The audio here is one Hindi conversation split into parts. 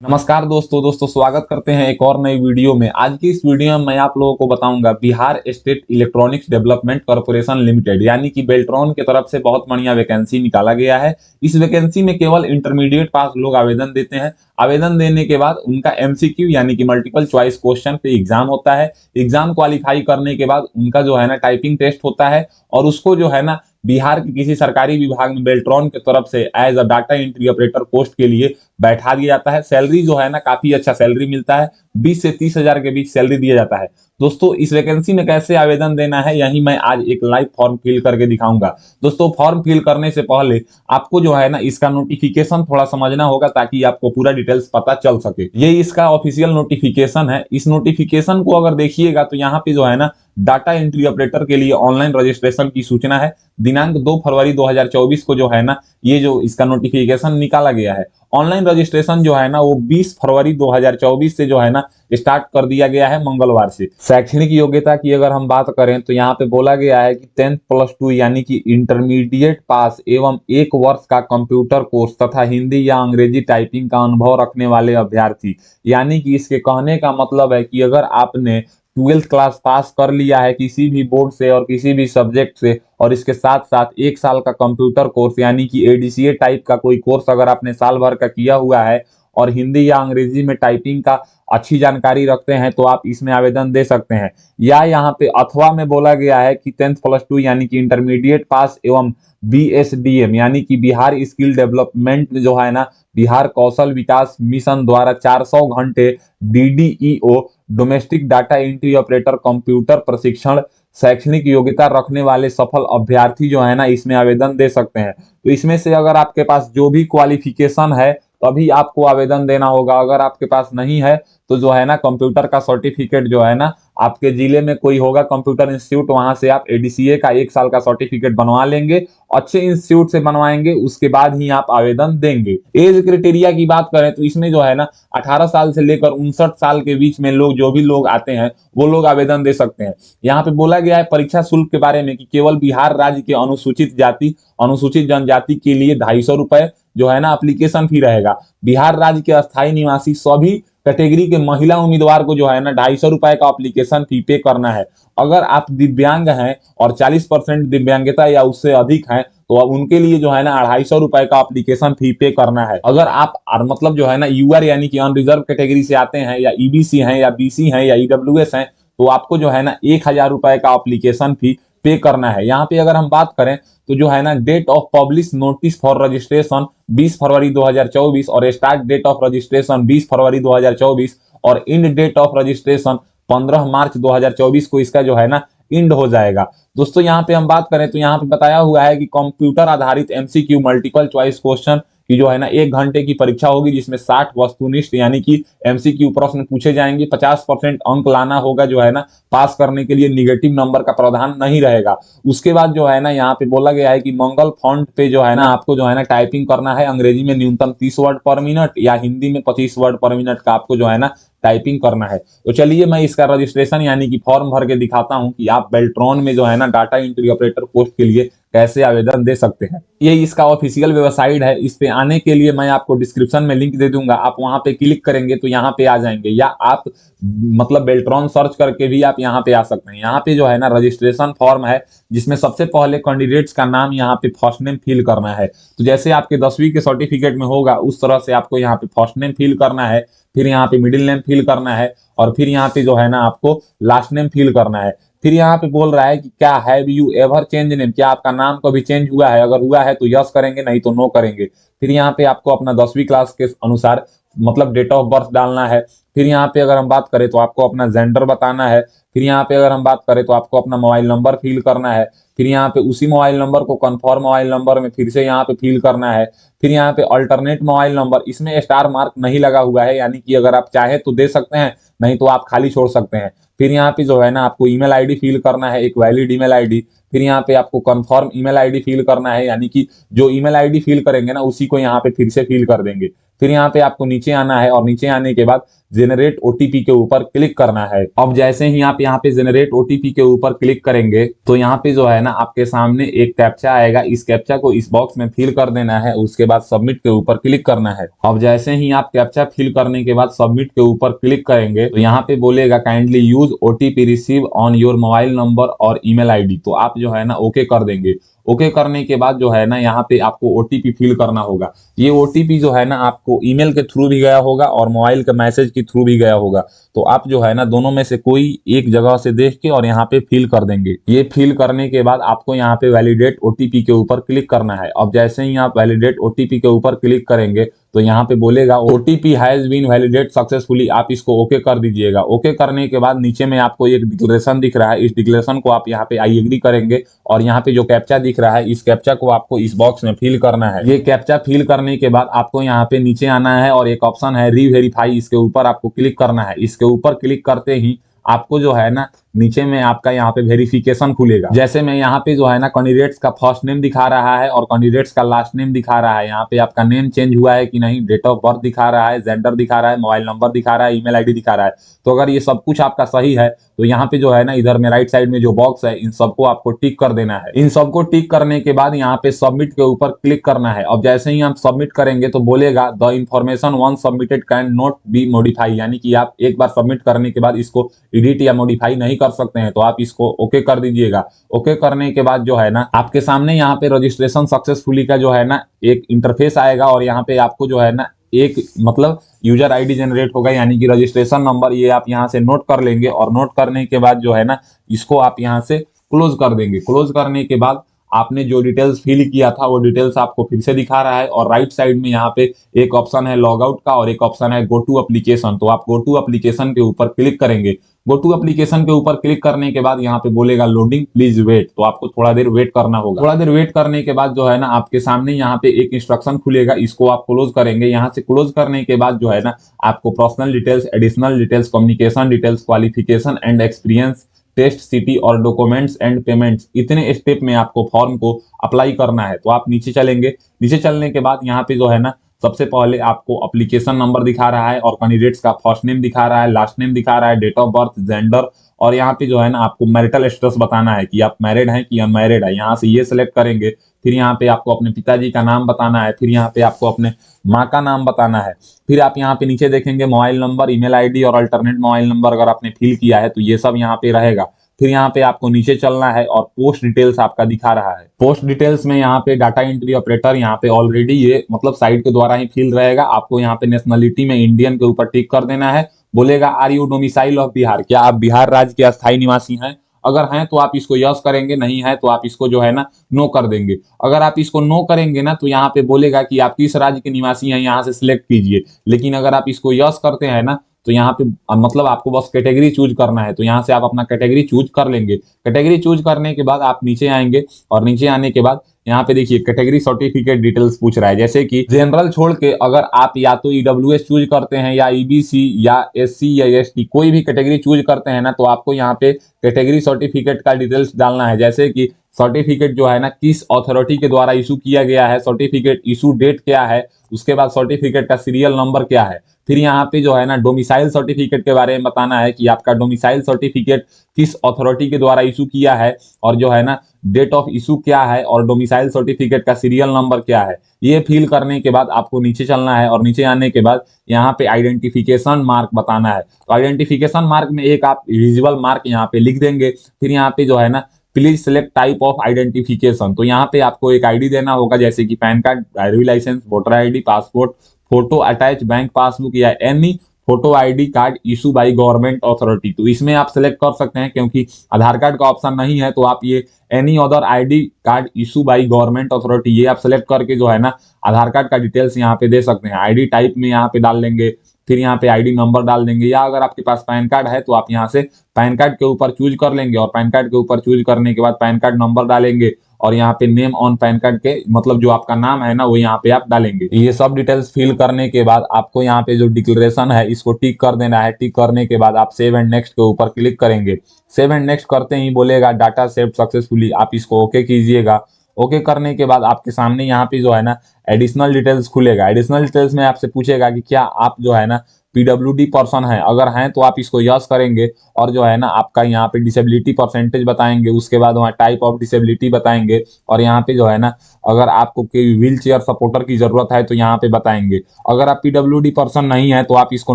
नमस्कार दोस्तों स्वागत करते हैं एक और नई वीडियो में। आज की इस वीडियो में मैं आप लोगों को बताऊंगा Bihar state electronics development corporation limited यानी कि बेल्ट्रॉन की तरफ से बहुत बढ़िया वैकेंसी निकाला गया है। इस वैकेंसी में केवल इंटरमीडिएट पास लोग आवेदन देते हैं। आवेदन देने के बाद उनका एमसीक्यू यानी कि मल्टीपल चॉइस क्वेश्चन पे एग्जाम होता है। एग्जाम क्वालिफाई करने के बाद उनका जो है ना टाइपिंग टेस्ट होता है और उसको जो है ना बिहार के किसी सरकारी विभाग में बेल्ट्रॉन की तरफ से as a data entry operator post के लिए बैठा दिया जाता है। सैलरी जो है ना काफी अच्छा सैलरी मिलता है, 20 से 30 हजार के बीच सैलरी दिया जाता है। दोस्तों इस वैकेंसी में कैसे आवेदन देना है यही मैं आज एक लाइव फॉर्म फिल करके दिखाऊंगा। दोस्तों फॉर्म फिल करने से पहले आपको जो है ना इसका नोटिफिकेशन थोड़ा समझना होगा ताकि आपको पूरा डिटेल्स पता चल सके। ये इसका ऑफिशियल नोटिफिकेशन है। इस नोटिफिकेशन को अगर देखिएगा तो यहाँ पे जो है ना डाटा एंट्री ऑपरेटर के लिए ऑनलाइन रजिस्ट्रेशन की सूचना है। दिनांक 2 फरवरी 2024 को जो है ना ये जो इसका नोटिफिकेशन निकाला गया है। ऑनलाइन रजिस्ट्रेशन जो है ना वो 20 फरवरी 2024 से जो है ना स्टार्ट कर दिया गया है मंगलवार से। शैक्षणिक योग्यता की अगर हम बात करें तो यहाँ पे बोला गया है कि 10+2 यानी कि इंटरमीडिएट पास एवं 1 वर्ष का कंप्यूटर कोर्स तथा हिंदी या अंग्रेजी टाइपिंग का अनुभव रखने वाले अभ्यर्थी। यानी कि इसके कहने का मतलब है कि अगर आपने 12th क्लास पास कर लिया है किसी भी बोर्ड से और किसी भी सब्जेक्ट से और इसके साथ साथ 1 साल का कंप्यूटर कोर्स यानी कि एडीसीए टाइप का कोई कोर्स अगर आपने साल भर का किया हुआ है और हिंदी या अंग्रेजी में टाइपिंग का अच्छी जानकारी रखते हैं तो आप इसमें आवेदन दे सकते हैं। या यहाँ पे अथवा में बोला गया है कि 10+2 यानी कि इंटरमीडिएट पास एवं बीएसडीएम यानी कि बिहार स्किल डेवलपमेंट जो है ना बिहार कौशल विकास मिशन द्वारा 400 घंटे DDEO domestic data entry operator computer प्रशिक्षण शैक्षणिक योग्यता रखने वाले सफल अभ्यर्थी जो है ना इसमें आवेदन दे सकते हैं। तो इसमें से अगर आपके पास जो भी क्वालिफिकेशन है तभी आपको आवेदन देना होगा। अगर आपके पास नहीं है तो जो है ना कंप्यूटर का सर्टिफिकेट जो है ना आपके जिले में कोई होगा कंप्यूटर इंस्टीट्यूट, वहां से आप एडीसीए का 1 साल का सर्टिफिकेट बनवा लेंगे। अच्छे इंस्टीट्यूट से बनवाएंगे उसके बाद ही आप आवेदन देंगे। एज क्राइटेरिया की बात करें तो इसमें जो है ना 18 साल से लेकर 59 साल के बीच में लोग जो भी लोग आते हैं वो लोग आवेदन दे सकते हैं। यहाँ पे बोला गया है परीक्षा शुल्क के बारे में कि केवल बिहार राज्य के अनुसूचित जाति अनुसूचित जनजाति के लिए 250 रुपए जो है ना एप्लीकेशन फी रहेगा। बिहार राज्य के अस्थायी निवासी सभी कैटेगरी के महिला उम्मीदवार को जो है ना 250 रुपए का एप्लीकेशन फी पे करना है। अगर आप दिव्यांग हैं और 40% दिव्यांगता या उससे अधिक हैं तो अब उनके लिए जो है ना 250 रुपए का एप्लीकेशन फी पे करना है। अगर आप मतलब जो है ना यूआर यानी कि अनरिजर्व कैटेगरी से आते हैं या ईबीसी हैं या बीसी हैं या ईडब्ल्यूएस हैं तो आपको जो है ना 1000 रुपए का एप्लीकेशन फी पे करना है। यहाँ पे अगर हम बात करें तो जो है ना date of publish notice for registration 20 फरवरी 2024 और स्टार्ट डेट ऑफ रजिस्ट्रेशन 20 फरवरी 2024 और इंड डेट ऑफ रजिस्ट्रेशन 15 मार्च 2024 को इसका जो है ना इंड हो जाएगा। दोस्तों यहाँ पे हम बात करें तो यहाँ पे बताया हुआ है कि कंप्यूटर आधारित एमसीक्यू मल्टीपल चॉइस क्वेश्चन की जो है ना 1 घंटे की परीक्षा होगी जिसमें 60 वस्तुनिष्ठ यानी कि एमसीक्यू प्रश्न पूछे जाएंगे। 50% अंक लाना होगा जो है ना पास करने के लिए, निगेटिव नंबर का प्रावधान नहीं रहेगा। उसके बाद जो है ना यहाँ पे बोला गया है कि मंगल फॉन्ट पे जो है ना आपको जो है ना टाइपिंग करना है। अंग्रेजी में न्यूनतम 30 वर्ड पर मिनट या हिंदी में 25 वर्ड पर मिनट का आपको जो है ना टाइपिंग करना है। तो चलिए मैं इसका रजिस्ट्रेशन यानी कि फॉर्म भर के दिखाता हूं कि आप बेल्ट्रॉन में जो है ना डाटा एंट्री ऑपरेटर पोस्ट के लिए कैसे आवेदन दे सकते हैं। ये इसका ऑफिशियल वेबसाइट है। इस पे आने के लिए मैं आपको डिस्क्रिप्शन में लिंक दे दूंगा, आप वहां पे क्लिक करेंगे तो यहाँ पे आ जाएंगे या आप मतलब बेल्ट्रॉन सर्च करके भी आप यहाँ पे आ सकते हैं। यहाँ पे जो है ना रजिस्ट्रेशन फॉर्म है जिसमें सबसे पहले कैंडिडेट्स का नाम यहाँ पे फर्स्ट नेम फिल करना है। तो जैसे आपके 10वीं के सर्टिफिकेट में होगा उस तरह से आपको यहाँ पे फर्स्ट नेम फिल करना है, फिर यहाँ पे मिडिल नेम फिल करना है और फिर यहाँ पे जो है ना आपको लास्ट नेम फिल करना है। फिर यहाँ पे बोल रहा है कि क्या have you ever change name, क्या आपका नाम कभी चेंज हुआ है। अगर हुआ है तो यस करेंगे, नहीं तो नो करेंगे। फिर यहाँ पे आपको अपना 10वीं क्लास के अनुसार मतलब डेट ऑफ बर्थ डालना है। फिर यहाँ पे अगर हम बात करें तो आपको अपना जेंडर बताना है। फिर यहाँ पे अगर हम बात करें तो आपको अपना मोबाइल नंबर फिल करना है। फिर यहाँ पे उसी मोबाइल नंबर को कन्फर्म मोबाइल नंबर में फिर से यहाँ पे फिल करना है। फिर यहाँ पे अल्टरनेट मोबाइल नंबर, इसमें स्टार मार्क नहीं लगा हुआ है यानी कि अगर आप चाहे तो दे सकते हैं, नहीं तो आप खाली छोड़ सकते हैं। फिर यहाँ पे जो है ना आपको ईमेल आईडी फिल करना है, एक वैलिड ईमेल आईडी। फिर यहाँ पे आपको कंफर्म ईमेल आईडी फिल करना है यानी कि जो ईमेल आईडी फिल करेंगे ना उसी को यहाँ पे फिर से फिल कर देंगे। फिर यहाँ पे आपको नीचे आना है और नीचे आने के बाद जेनरेट ओटीपी के ऊपर क्लिक करना है। अब जैसे ही आप यहाँ पे जेनरेट ओटीपी के ऊपर क्लिक करेंगे तो यहाँ पे जो है ना आपके सामने एक कैप्चा आएगा। इस कैप्चा को इस बॉक्स में फिल कर देना है। उसके बाद सबमिट के ऊपर क्लिक करना है। अब जैसे ही आप कैप्चा फिल करने के बाद सबमिट के ऊपर क्लिक करेंगे तो यहाँ पे बोलेगा kindly use OTP receive on your mobile number और ईमेल आईडी, तो आप जो है ना ओके कर देंगे। ओके करने के बाद जो है ना यहाँ पे आपको ओटीपी फिल करना होगा। ये ओटीपी जो है ना आपको ईमेल के थ्रू भी गया होगा और मोबाइल के मैसेज के थ्रू भी गया होगा, तो आप जो है ना दोनों में से कोई एक जगह से देख के और यहाँ पे फिल कर देंगे। ये फिल करने के बाद आपको यहाँ पे वैलिडेट ओटीपी के ऊपर क्लिक करना है। अब जैसे ही आप वैलिडेट ओटीपी के ऊपर क्लिक करेंगे तो यहाँ पे बोलेगा OTP has been validated successfully, आप इसको ओके कर दीजिएगा। ओके करने के बाद नीचे में आपको एक डिक्लेरेशन दिख रहा है, इस डिक्लेरेशन को आप यहाँ पे आई एग्री करेंगे और यहाँ पे जो कैप्चा दिख रहा है इस कैप्चा को आपको इस बॉक्स में फिल करना है। ये कैप्चा फिल करने के बाद आपको यहाँ पे नीचे आना है और एक ऑप्शन है रीवेरीफाई, इसके ऊपर आपको क्लिक करना है। इसके ऊपर क्लिक करते ही आपको जो है ना नीचे में आपका यहाँ पे वेरिफिकेशन खुलेगा। जैसे मैं यहाँ पे जो है ना कैंडिडेट्स का फर्स्ट नेम दिखा रहा है और कैंडिडेट्स का लास्ट नेम दिखा रहा है। यहाँ पे आपका नेम चेंज हुआ है कि नहीं, डेट ऑफ बर्थ दिखा रहा है, जेंडर दिखा रहा है, मोबाइल नंबर दिखा रहा है, ईमेल आईडी दिखा रहा है। तो अगर ये सब कुछ आपका सही है तो यहाँ पे जो है ना इधर में राइट साइड में जो बॉक्स है इन सबको आपको टिक कर देना है। इन सबको टिक करने के बाद यहाँ पे सबमिट के ऊपर क्लिक करना है। अब जैसे ही आप सबमिट करेंगे तो बोलेगा the information once submitted can not be modify, यानी कि आप एक बार सबमिट करने के बाद इसको एडिट या मॉडिफाई नहीं कर सकते हैं, तो आप इसको ओके कर दीजिएगा। ओके करने के बाद जो है ना आपके सामने यहाँ पे रजिस्ट्रेशन सक्सेसफुली का जो है ना एक इंटरफेस आएगा और यहाँ पे आपको जो है ना एक मतलब यूजर आईडी जनरेट होगा, यानी कि रजिस्ट्रेशन नंबर, ये आप यहाँ से नोट कर लेंगे और नोट करने के बाद जो है ना इसको आप यहाँ से क्लोज कर देंगे। क्लोज करने के बाद आपने जो डिटेल्स फिल किया था वो डिटेल्स आपको फिर से दिखा रहा है और राइट साइड में यहाँ पे एक ऑप्शन है लॉग आउट का और एक ऑप्शन है गो टू एप्लीकेशन, तो आप गो टू एप्लीकेशन के ऊपर क्लिक करेंगे। गो टू एप्लीकेशन के ऊपर क्लिक करने के बाद यहाँ पे बोलेगा लोडिंग प्लीज वेट, तो आपको थोड़ा देर वेट करना होगा। थोड़ा देर वेट करने के बाद जो है ना आपके सामने यहाँ पे एक इंस्ट्रक्शन खुलेगा, इसको आप क्लोज करेंगे। यहाँ से क्लोज करने के बाद जो है ना आपको personal details, additional details, communication details, qualification and experience, test city और डॉक्यूमेंट्स एंड पेमेंट्स, इतने स्टेप में आपको फॉर्म को अप्लाई करना है। तो आप नीचे चलेंगे। नीचे चलने के बाद यहाँ पे जो है ना सबसे पहले आपको एप्लीकेशन नंबर दिखा रहा है और कैंडिडेट्स का फर्स्ट नेम दिखा रहा है, लास्ट नेम दिखा रहा है, डेट ऑफ बर्थ, जेंडर, और यहाँ पे जो है ना आपको मैरिटल स्टेटस बताना है कि आप मैरिड हैं कि अनमैरिड है। यहाँ से ये सिलेक्ट करेंगे। फिर यहाँ पे आपको अपने पिताजी का नाम बताना है, फिर यहाँ पे आपको अपने माँ का नाम बताना है। फिर आप यहाँ पे नीचे देखेंगे मोबाइल नंबर, ईमेल आईडी और अल्टरनेट मोबाइल नंबर अगर आपने फिल किया है तो ये सब यहाँ पे रहेगा। फिर यहाँ पे आपको नीचे चलना है और पोस्ट डिटेल्स आपका दिखा रहा है। पोस्ट डिटेल्स में यहाँ पे डाटा एंट्री ऑपरेटर, यहाँ पे ऑलरेडी ये मतलब साइट के द्वारा ही फिल रहेगा। आपको यहाँ पे नेशनलिटी में इंडियन के ऊपर टिक कर देना है। बोलेगा are you domicile of Bihar, क्या आप बिहार राज्य के अस्थायी निवासी हैं? अगर हैं तो आप इसको यस करेंगे, नहीं है तो आप इसको जो है ना नो कर देंगे। अगर आप इसको नो करेंगे ना तो यहाँ पे बोलेगा कि आप किस राज्य के निवासी हैं, यहाँ से सिलेक्ट कीजिए। लेकिन अगर आप इसको यस करते हैं ना तो यहाँ पे मतलब आपको बस कैटेगरी चूज करना है, तो यहाँ से आप अपना कैटेगरी चूज कर लेंगे। कैटेगरी चूज करने के बाद आप नीचे आएंगे और नीचे आने के बाद यहाँ पे देखिए कैटेगरी सर्टिफिकेट डिटेल्स पूछ रहा है, जैसे कि जनरल छोड़ के अगर आप या तो ईडब्ल्यूएस चूज करते हैं या ईबीसी या एससी या एसटी, कोई भी कैटेगरी चूज करते हैं ना तो आपको यहाँ पे कैटेगरी सर्टिफिकेट का डिटेल्स डालना है, जैसे कि सर्टिफिकेट जो है ना किस अथॉरिटी के द्वारा इशू किया गया है, सर्टिफिकेट इशू डेट क्या है, उसके बाद सर्टिफिकेट का सीरियल नंबर क्या है। फिर यहाँ पे जो है ना डोमिसाइल सर्टिफिकेट के बारे में बताना है कि आपका डोमिसाइल सर्टिफिकेट किस अथॉरिटी के द्वारा इशू किया है और जो है ना डेट ऑफ इशू क्या है और डोमिसाइल सर्टिफिकेट का सीरियल नंबर क्या है। ये फिल करने के बाद आपको नीचे चलना है और नीचे आने के बाद यहाँ पे आइडेंटिफिकेशन मार्क बताना है। तो आइडेंटिफिकेशन मार्क में एक आप विजिबल मार्क यहाँ पे लिख देंगे। फिर यहाँ पे जो है ना please select type of identification, तो यहाँ पे आपको एक आईडी देना होगा, जैसे कि PAN card, driving licence, voter ID, passport, photo attach bank passbook या any photo ID card issue by government authority. तो इसमें आप सिलेक्ट कर सकते हैं, क्योंकि आधार कार्ड का ऑप्शन नहीं है तो आप ये any other ID card issue by government authority ये आप सिलेक्ट करके जो है ना आधार कार्ड का डिटेल्स यहाँ पे दे सकते हैं। आईडी टाइप में यहाँ पे डाल लेंगे, फिर यहाँ पे आईडी नंबर डाल देंगे, या अगर आपके पास पैन कार्ड है तो आप यहाँ से पैन कार्ड के ऊपर चूज कर लेंगे और पैन कार्ड के ऊपर चूज करने के बाद पैन कार्ड नंबर डालेंगे और यहाँ पे नेम ऑन पैन कार्ड के मतलब जो आपका नाम है ना वो यहाँ पे आप डालेंगे। ये सब डिटेल्स फिल करने के बाद आपको यहाँ पे जो डिक्लेरेशन है इसको टिक कर देना है। टिक करने के बाद आप सेव एंड नेक्स्ट के ऊपर क्लिक करेंगे। सेव एंड नेक्स्ट करते ही बोलेगा डाटा सेव सक्सेसफुली, आप इसको ओके कीजिएगा। ओके करने के बाद आपके सामने यहाँ पे जो है ना एडिशनल डिटेल्स खुलेगा। एडिशनल डिटेल्स में आपसे पूछेगा कि क्या आप जो है ना पीडब्ल्यूडी पर्सन है, अगर हैं तो आप इसको यस करेंगे और जो है ना आपका यहाँ पे डिसेबिलिटी परसेंटेज बताएंगे, उसके बाद वहाँ टाइप ऑफ डिसेबिलिटी बताएंगे और यहाँ पे जो है ना अगर आपको कोई व्हील चेयर सपोर्टर की जरूरत है तो यहाँ पे बताएंगे। अगर आप पीडब्ल्यूडी पर्सन नहीं है तो आप इसको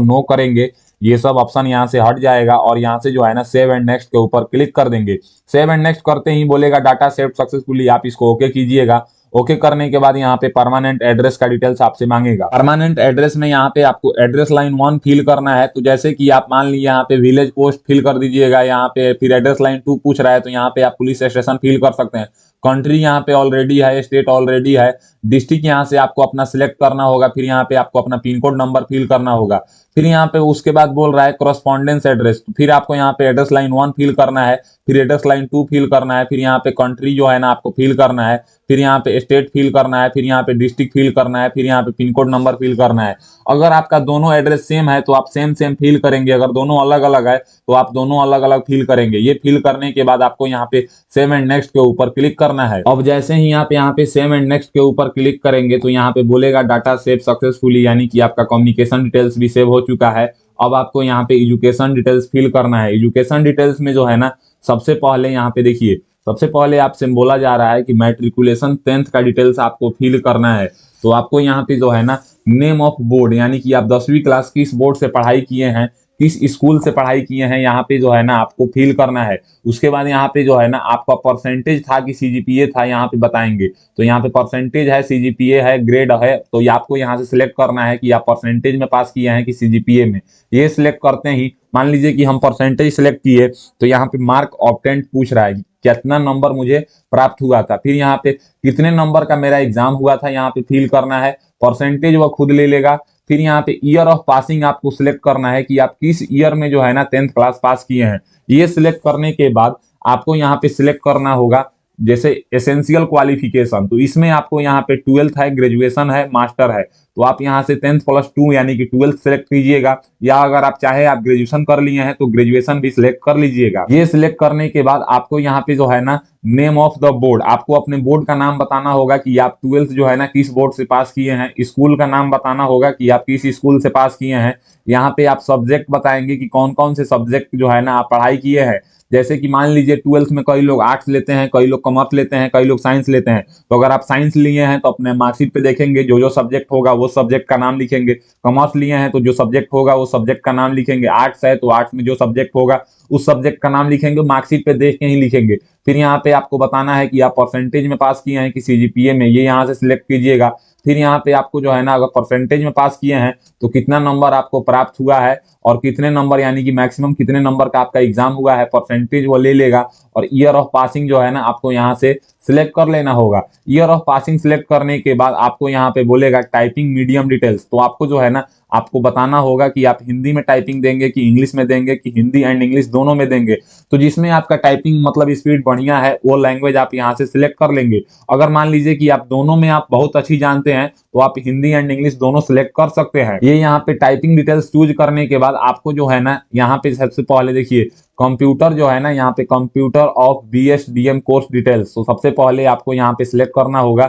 नो करेंगे, ये सब ऑप्शन यहाँ से हट जाएगा और यहाँ से जो है ना सेव एंड नेक्स्ट के ऊपर क्लिक कर देंगे। सेव एंड नेक्स्ट करते ही बोलेगा डाटा सेव्ड सक्सेसफुली, आप इसको ओके कीजिएगा। ओके करने के बाद यहाँ पे परमानेंट एड्रेस का डिटेल्स आपसे मांगेगा। परमानेंट एड्रेस में यहाँ पे आपको एड्रेस लाइन 1 फिल करना है, तो जैसे कि आप मान लीजिए यहाँ पे विलेज पोस्ट फिल कर दीजिएगा यहाँ पे, फिर एड्रेस लाइन 2 पूछ रहा है तो यहाँ पे आप पुलिस स्टेशन फिल कर सकते हैं। कंट्री यहाँ पे ऑलरेडी है, स्टेट ऑलरेडी है, डिस्ट्रिक्ट यहाँ से आपको अपना सिलेक्ट करना होगा, फिर यहाँ पे आपको अपना पिन कोड नंबर फिल करना होगा। फिर यहाँ पे उसके बाद बोल रहा है करस्पॉन्डेंस एड्रेस, तो फिर आपको यहाँ पे एड्रेस लाइन 1 फिल करना है, फिर एड्रेस लाइन 2 फिल करना है, फिर यहाँ पे कंट्री जो है ना आपको फिल करना है, फिर यहाँ पे स्टेट फिल करना है, फिर यहाँ पे डिस्ट्रिक्ट फिल करना है, फिर यहाँ पे पिन कोड नंबर फिल करना है। अगर आपका दोनों एड्रेस सेम है तो आप सेम सेम फिल करेंगे, अगर दोनों अलग अलग है तो आप दोनों अलग अलग फिल करेंगे। ये फिल करने के बाद आपको यहाँ पे सेव एंड नेक्स्ट के ऊपर क्लिक करना है। अब जैसे ही आप यहाँ पे सेव एंड नेक्स्ट के ऊपर क्लिक करेंगे तो यहाँ पे बोलेगा डाटा सेव सक्सेसफुली, यानी कि आपका कम्युनिकेशन डिटेल्स भी सेव हो चुका है। अब आपको यहाँ पे एजुकेशन डिटेल्स फिल करना है। एजुकेशन डिटेल्स में जो है ना सबसे पहले यहाँ पे देखिए, सबसे पहले आपसे बोला जा रहा है कि मैट्रिकुलेशन 10th का डिटेल्स आपको फिल करना है। तो आपको यहाँ पे जो है ना नेम ऑफ बोर्ड, यानी कि आप 10वीं क्लास किस बोर्ड से पढ़ाई किए हैं, किस स्कूल से पढ़ाई किए हैं, यहाँ पे जो है ना आपको फिल करना है। उसके बाद यहाँ पे जो है ना आपका परसेंटेज था कि सीजीपीए था, यहाँ पे बताएंगे। तो यहाँ पे परसेंटेज है, सीजीपीए है, ग्रेड है, तो ये आपको यहाँ से सिलेक्ट करना है कि आप परसेंटेज में पास किए हैं कि सीजीपीए में। ये सिलेक्ट करते ही मान लीजिए कि हम परसेंटेज सिलेक्ट किए तो यहाँ पे मार्क ऑब्टेंड पूछ रहा है कि कितना नंबर मुझे प्राप्त हुआ था, फिर यहाँ पे कितने नंबर का मेरा एग्जाम हुआ था यहाँ पे फिल करना है। परसेंटेज वह खुद ले लेगा। फिर यहाँ पे ईयर ऑफ पासिंग आपको सिलेक्ट करना है कि आप किस ईयर में जो है ना 10th क्लास पास किए हैं। ये सिलेक्ट करने के बाद आपको यहाँ पे सिलेक्ट करना होगा जैसे एसेंशियल क्वालिफिकेशन, तो इसमें आपको यहाँ पे 12th है, ग्रेजुएशन है, मास्टर है, तो आप यहाँ से 10th + 2 यानी कि 12th सेलेक्ट कीजिएगा, या अगर आप चाहे आप ग्रेजुएशन कर लिए हैं तो ग्रेजुएशन भी सिलेक्ट कर लीजिएगा। ये सिलेक्ट करने के बाद आपको यहाँ पे जो है ना नेम ऑफ द बोर्ड, आपको अपने बोर्ड का नाम बताना होगा कि आप 12th जो है ना किस बोर्ड से पास किए हैं। स्कूल का नाम बताना होगा कि आप किस स्कूल से पास किए हैं। यहाँ पे आप सब्जेक्ट बताएंगे कि कौन कौन से सब्जेक्ट जो है ना आप पढ़ाई किए हैं। जैसे कि मान लीजिए 12th में कई लोग आर्ट्स लेते हैं, कई लोग कॉमर्स लेते हैं, कई लोग साइंस लेते हैं। तो अगर आप साइंस लिए हैं तो अपने मार्कशीट पे देखेंगे जो जो सब्जेक्ट होगा वो सब्जेक्ट का नाम लिखेंगे। कॉमर्स लिए हैं तो जो सब्जेक्ट होगा वो सब्जेक्ट का नाम लिखेंगे। आर्ट्स है तो आर्ट्स में जो सब्जेक्ट होगा उस सब्जेक्ट का नाम लिखेंगे, मार्कशीट पे देख के ही लिखेंगे। फिर यहाँ पे आपको बताना है कि आप परसेंटेज में पास किए हैं कि सीजीपीए में, ये यहाँ से सिलेक्ट कीजिएगा। फिर यहाँ पे आपको जो है ना अगर परसेंटेज में पास किए हैं तो कितना नंबर आपको प्राप्त हुआ है और कितने नंबर यानी कि मैक्सिमम कितने नंबर का आपका एग्जाम हुआ है, परसेंटेज वो ले लेगा। और ईयर ऑफ पासिंग जो है ना आपको यहाँ से सिलेक्ट कर लेना होगा। ईयर ऑफ पासिंग सिलेक्ट करने के बाद आपको यहाँ पे बोलेगा टाइपिंग मीडियम डिटेल्स, तो आपको जो है ना आपको बताना होगा कि आप हिंदी में टाइपिंग देंगे कि इंग्लिश में देंगे कि हिंदी एंड इंग्लिश दोनों में देंगे। तो जिसमें आपका टाइपिंग मतलब स्पीड बढ़िया है वो लैंग्वेज आप यहाँ से सिलेक्ट कर लेंगे। अगर मान लीजिए कि आप दोनों में आप बहुत अच्छी जानते हैं तो आप हिंदी एंड इंग्लिश दोनों सिलेक्ट कर सकते हैं। ये यहाँ पे टाइपिंग डिटेल्स चूज करने के बाद आपको जो है ना यहाँ पे सबसे पहले देखिए कंप्यूटर जो है ना यहाँ पे computer of BSDM course details, तो सबसे पहले आपको यहाँ पे सिलेक्ट करना होगा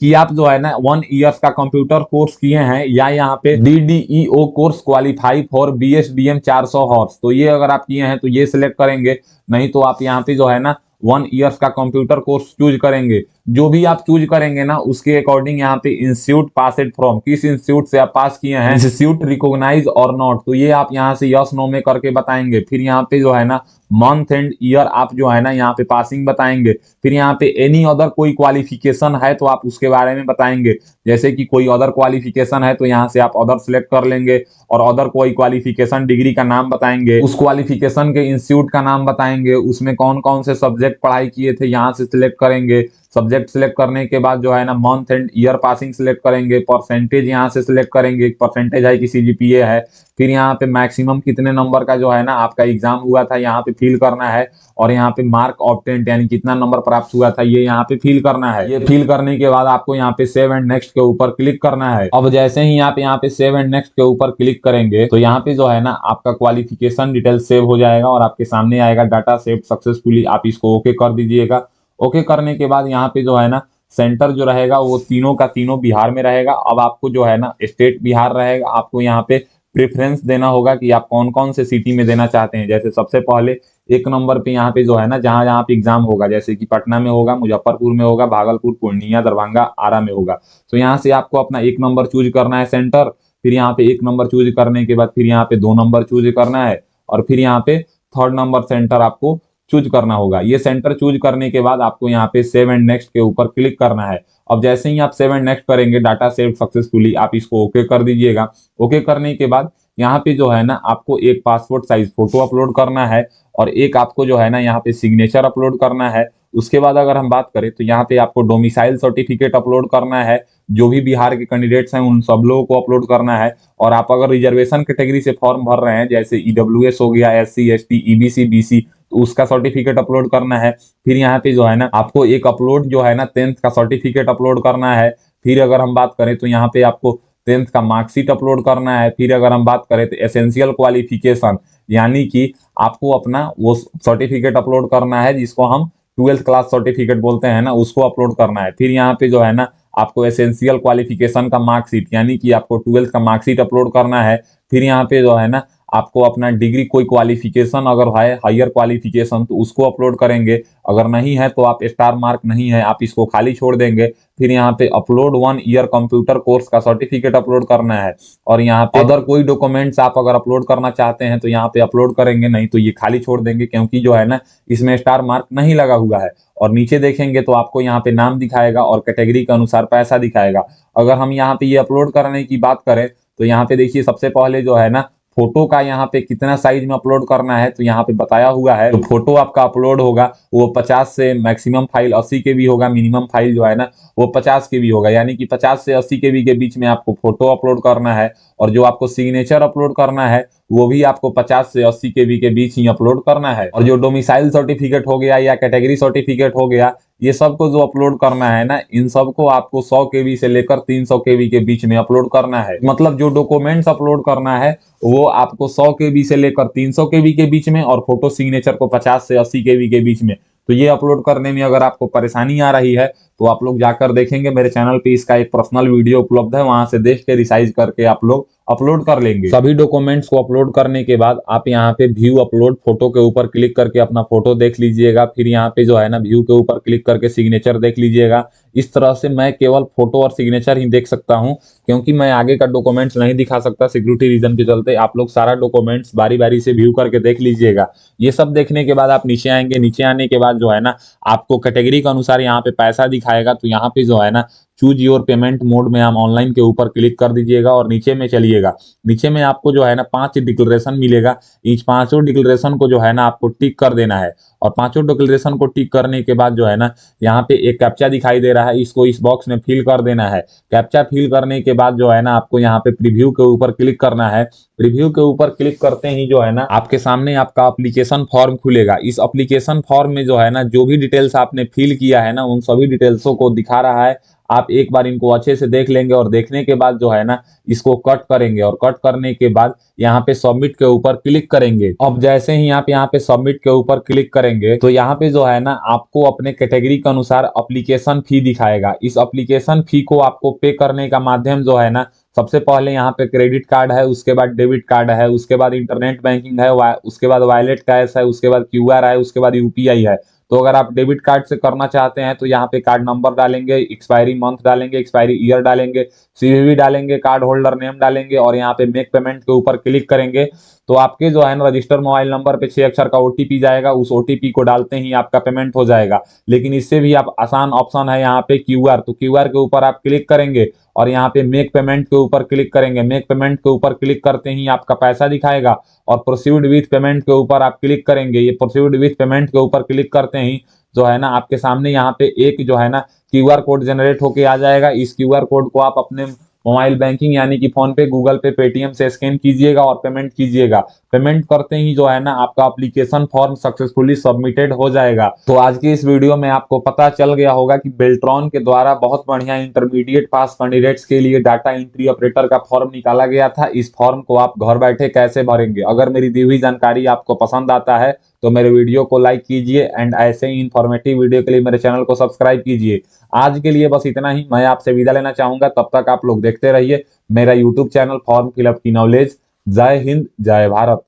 कि आप जो है ना 1 ईयर्स का कंप्यूटर कोर्स किए हैं या यहाँ पे DDEO course qualify for BSDM 400 horse, तो ये अगर आप किए हैं तो ये सिलेक्ट करेंगे। नहीं तो आप यहाँ पे जो है ना 1 ईयर्स का कंप्यूटर कोर्स चूज करेंगे। जो भी आप चूज करेंगे ना उसके अकॉर्डिंग यहाँ पे इंस्टीट्यूट पासेड फ्रॉम, किस इंस्टीट्यूट से आप पास किए हैं, इंस्टीट्यूट रिकॉग्नाइज और नॉट, तो ये आप यहाँ से यस नो में करके बताएंगे। फिर यहाँ पे जो है ना मंथ एंड ईयर आप जो है ना यहाँ पे पासिंग बताएंगे। फिर यहाँ पे एनी अदर कोई क्वालिफिकेशन है तो आप उसके बारे में बताएंगे। जैसे कि कोई अदर क्वालिफिकेशन है तो यहाँ से आप अदर सिलेक्ट कर लेंगे और अदर कोई क्वालिफिकेशन डिग्री का नाम बताएंगे, उस क्वालिफिकेशन के इंस्टीट्यूट का नाम बताएंगे, उसमें कौन कौन से सब्जेक्ट पढ़ाई किए थे यहाँ से सिलेक्ट करेंगे। सब्जेक्ट सिलेक्ट करने के बाद जो है ना month and year passing select करेंगे। परसेंटेज यहाँ से सिलेक्ट करेंगे, परसेंटेज है कि सीजीपीए है। फिर यहाँ पे मैक्सिमम कितने नंबर का जो है ना आपका एग्जाम हुआ था यहाँ पे फिल करना है। और यहाँ पे मार्क ऑब्टेंड यानी कितना नंबर प्राप्त हुआ था ये यहाँ पे फिल करना है। ये फिल करने के बाद आपको यहाँ पे सेव एंड नेक्स्ट के ऊपर क्लिक करना है। अब जैसे ही आप यहाँ पे सेव एंड नेक्स्ट के ऊपर क्लिक करेंगे तो यहाँ पे जो है ना आपका क्वालिफिकेशन डिटेल सेव हो जाएगा और आपके सामने आएगा डाटा सेव सक्सेसफुली, आप इसको ओके कर दीजिएगा। ओके करने के बाद यहाँ पे जो है ना सेंटर जो रहेगा वो तीनों का तीनों बिहार में रहेगा। अब आपको जो है ना स्टेट बिहार रहेगा, आपको यहाँ पे प्रेफरेंस देना होगा कि आप कौन कौन से सिटी में देना चाहते हैं। जैसे सबसे पहले 1 नंबर पे यहाँ पे जो है ना, जहाँ जहाँ पे एग्जाम होगा, जैसे कि पटना में होगा, मुजफ्फरपुर में होगा, भागलपुर, पूर्णिया, दरभंगा, आरा में होगा। तो यहाँ से आपको अपना 1 नंबर चूज करना है सेंटर। फिर यहाँ पे 1 नंबर चूज करने के बाद फिर यहाँ पे 2 नंबर चूज करना है, और फिर यहाँ पे 3rd नंबर सेंटर आपको चूज करना होगा। ये सेंटर चूज करने के बाद आपको यहाँ पे सेव एंड नेक्स्ट के ऊपर क्लिक करना है। अब जैसे ही आप सेव एंड नेक्स्ट करेंगे, डाटा सेव सक्सेसफुली, आप इसको ओके कर दीजिएगा। ओके करने के बाद यहाँ पे जो है ना, आपको एक पासपोर्ट साइज फोटो अपलोड करना है, और एक आपको जो है ना यहाँ पे सिग्नेचर अपलोड करना है। उसके बाद अगर हम बात करें तो यहाँ पे आपको डोमिसाइल सर्टिफिकेट अपलोड करना है। जो भी बिहार के कैंडिडेट्स हैं उन सब लोगों को अपलोड करना है। और आप अगर रिजर्वेशन कैटेगरी से फॉर्म भर रहे हैं, जैसे ईडब्ल्यूएस हो गया, SC ST EBC BC, तो उसका सर्टिफिकेट अपलोड करना है। फिर यहाँ पे जो है ना, आपको एक अपलोड जो है ना 10th का सर्टिफिकेट अपलोड करना है। फिर अगर हम बात करें तो यहाँ पे आपको 10th का मार्कशीट अपलोड करना है। फिर अगर हम बात करें तो एसेंशियल क्वालिफिकेशन, यानी कि आपको अपना वो सर्टिफिकेट अपलोड करना है जिसको हम 12th क्लास सर्टिफिकेट बोलते हैं ना, उसको अपलोड करना है। फिर यहाँ पे जो है ना, आपको एसेंशियल क्वालिफिकेशन का मार्कशीट, यानी कि आपको 12th का मार्कशीट अपलोड करना है। फिर यहाँ पे जो है ना, आपको अपना डिग्री कोई क्वालिफिकेशन अगर है, हायर क्वालिफिकेशन, तो उसको अपलोड करेंगे। अगर नहीं है तो आप स्टार मार्क नहीं है, आप इसको खाली छोड़ देंगे। फिर यहाँ पे अपलोड 1 ईयर कंप्यूटर कोर्स का सर्टिफिकेट अपलोड करना है। और यहाँ पे अदर कोई डॉक्यूमेंट्स आप अगर अपलोड करना चाहते हैं तो यहाँ पे अपलोड करेंगे, नहीं तो ये खाली छोड़ देंगे, क्योंकि जो है ना, इसमें स्टार मार्क नहीं लगा हुआ है। और नीचे देखेंगे तो आपको यहाँ पे नाम दिखाएगा और कैटेगरी के अनुसार पैसा दिखाएगा। अगर हम यहाँ पे ये अपलोड करने की बात करें तो यहाँ पे देखिए, सबसे पहले जो है ना, फोटो का यहाँ पे कितना साइज में अपलोड करना है तो यहाँ पे बताया हुआ है। तो फोटो आपका अपलोड होगा वो 50 से, मैक्सिमम फाइल 80 KB होगा, मिनिमम फाइल जो है ना वो 50 KB होगा, यानी कि 50 से 80 KB के बीच में आपको फोटो अपलोड करना है। और जो आपको सिग्नेचर अपलोड करना है वो भी आपको 50 से 80 KB के बीच ही अपलोड करना है। और जो डोमिसाइल सर्टिफिकेट हो गया या कैटेगरी सर्टिफिकेट हो गया, ये सबको जो अपलोड करना है ना, इन सबको आपको 100 KB से लेकर 300 KB के बीच में अपलोड करना है। मतलब जो डॉक्यूमेंट्स अपलोड करना है वो आपको 100 KB से लेकर 300 KB के बीच में, और फोटो सिग्नेचर को 50 से 80 KB के बीच में। तो ये अपलोड करने में अगर आपको परेशानी आ रही है तो आप लोग जाकर देखेंगे, मेरे चैनल पे इसका एक पर्सनल वीडियो उपलब्ध है, वहां से देख के रिसाइज करके आप लोग अपलोड कर लेंगे। सभी डॉक्यूमेंट्स को अपलोड करने के बाद आप यहाँ पे व्यू अपलोड फोटो के ऊपर क्लिक करके अपना फोटो देख लीजिएगा। फिर यहाँ पे जो है ना, व्यू के ऊपर क्लिक करके सिग्नेचर देख लीजिएगा। इस तरह से मैं केवल फोटो और सिग्नेचर ही देख सकता हूँ, क्योंकि मैं आगे का डॉक्यूमेंट्स नहीं दिखा सकता सिक्योरिटी रीजन के चलते। आप लोग सारा डॉक्यूमेंट्स बारी बारी से व्यू करके देख लीजिएगा। ये सब देखने के बाद आप नीचे आएंगे। नीचे आने के बाद जो है ना, आपको कैटेगरी के अनुसार यहाँ पे पैसा दिखाएगा। तो यहाँ पे जो है ना, चूज योर पेमेंट मोड में हम ऑनलाइन के ऊपर क्लिक कर दीजिएगा और नीचे में चलिएगा। नीचे में आपको जो है ना 5 डिक्लेरेशन मिलेगा। इस 5 डिक्लेरेशन को जो है ना आपको टिक कर देना है। और 5 डिक्लेरेशन को टिक करने के बाद जो है ना, यहाँ पे एक कैप्चा दिखाई दे रहा है, इसको इस बॉक्स में फिल कर देना है। कैप्चा फिल करने के बाद जो है ना, आपको यहाँ पे प्रीव्यू के ऊपर क्लिक करना है। प्रीव्यू के ऊपर क्लिक करते ही जो है ना, आपके सामने आपका एप्लीकेशन फॉर्म खुलेगा। इस एप्लीकेशन फॉर्म में जो है ना, जो भी डिटेल्स आपने फिल किया है ना, उन सभी डिटेल्सों को दिखा रहा है। आप एक बार इनको अच्छे से देख लेंगे, और देखने के बाद जो है ना, इसको कट करेंगे, और कट करने के बाद यहाँ पे सबमिट के ऊपर क्लिक करेंगे। अब जैसे ही आप यहाँ पे सबमिट के ऊपर क्लिक करेंगे तो यहाँ पे जो है ना, आपको अपने कैटेगरी के अनुसार एप्लीकेशन फी दिखाएगा। इस एप्लीकेशन फी को आपको पे करने का माध्यम जो है ना, सबसे पहले यहाँ पे क्रेडिट कार्ड है, उसके बाद डेबिट कार्ड है, उसके बाद इंटरनेट बैंकिंग है, उसके बाद वॉलेट कैश है, उसके बाद QR है, उसके बाद UPI है। तो अगर आप डेबिट कार्ड से करना चाहते हैं तो यहाँ पे कार्ड नंबर डालेंगे, एक्सपायरी मंथ डालेंगे, एक्सपायरी ईयर डालेंगे, CVV डालेंगे, कार्ड होल्डर नेम डालेंगे, और यहाँ पे मेक पेमेंट के ऊपर क्लिक करेंगे। तो आपके जो है ना, रजिस्टर मोबाइल नंबर पे 6 अक्षर का OTP जाएगा। उस OTP को डालते ही आपका पेमेंट हो जाएगा। लेकिन इससे भी आप आसान ऑप्शन है यहाँ पे QR, तो QR के ऊपर आप क्लिक करेंगे और यहाँ पे मेक पेमेंट के ऊपर क्लिक करेंगे। मेक पेमेंट के ऊपर क्लिक करते ही आपका पैसा दिखाएगा, और प्रोसीड विथ पेमेंट के ऊपर आप क्लिक करेंगे। ये प्रोसीड विथ पेमेंट के ऊपर क्लिक करते ही जो है ना, आपके सामने यहाँ पे एक जो है ना QR कोड जनरेट होके आ जाएगा। इस QR कोड को आप अपने मोबाइल बैंकिंग यानी कि फोन पे, गूगल पे, पेटीएम से स्कैन कीजिएगा और पेमेंट कीजिएगा। पेमेंट करते ही जो है ना, आपका एप्लीकेशन फॉर्म सक्सेसफुली सबमिटेड हो जाएगा। तो आज की इस वीडियो में आपको पता चल गया होगा कि बेल्ट्रॉन के द्वारा बहुत बढ़िया इंटरमीडिएट पास कैंडिडेट्स के लिए डाटा एंट्री ऑपरेटर का फॉर्म निकाला गया था। इस फॉर्म को आप घर बैठे कैसे भरेंगे। अगर मेरी दी हुई जानकारी आपको पसंद आता है तो मेरे वीडियो को लाइक कीजिए, एंड ऐसे ही इंफॉर्मेटिव वीडियो के लिए मेरे चैनल को सब्सक्राइब कीजिए। आज के लिए बस इतना ही, मैं आपसे विदा लेना चाहूंगा। तब तक आप लोग देखते रहिए मेरा यूट्यूब चैनल फॉर्म फिलअप की नॉलेज। जय हिंद, जय भारत।